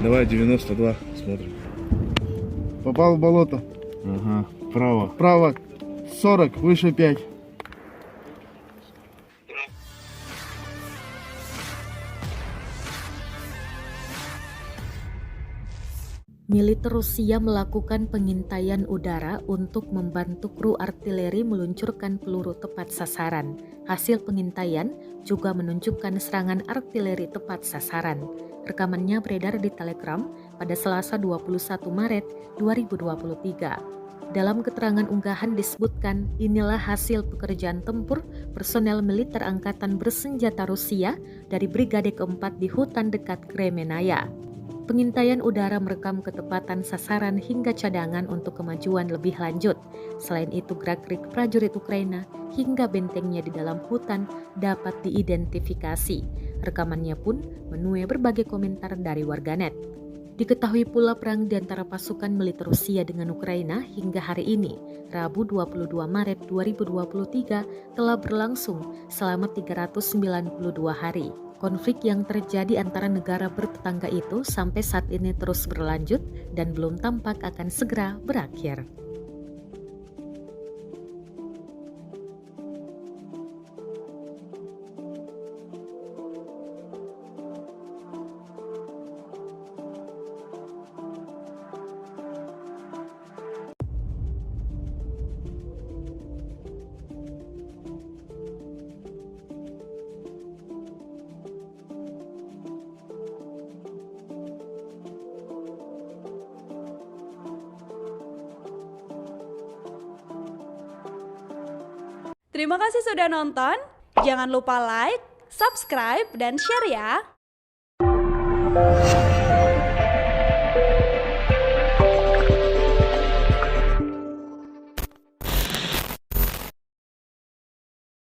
Давай 92, смотрим. Попал в болото. Ага, право. Вправо 40, выше 5. Militer Rusia melakukan pengintaian udara untuk membantu kru artileri meluncurkan peluru tepat sasaran. Hasil pengintaian juga menunjukkan serangan artileri tepat sasaran. Rekamannya beredar di Telegram pada Selasa 21 Maret 2023. Dalam keterangan unggahan disebutkan, inilah hasil pekerjaan tempur personel militer angkatan bersenjata Rusia dari Brigade keempat di hutan dekat Kremenaya. Pengintaian udara merekam ketepatan sasaran hingga cadangan untuk kemajuan lebih lanjut. Selain itu, gerak-gerik prajurit Ukraina hingga bentengnya di dalam hutan dapat diidentifikasi. Rekamannya pun menuai berbagai komentar dari warganet. Diketahui pula perang di antara pasukan militer Rusia dengan Ukraina hingga hari ini, Rabu 22 Maret 2023, telah berlangsung selama 392 hari. Konflik yang terjadi antara negara bertetangga itu sampai saat ini terus berlanjut dan belum tampak akan segera berakhir. Terima kasih sudah nonton. Jangan lupa like, subscribe, dan share ya.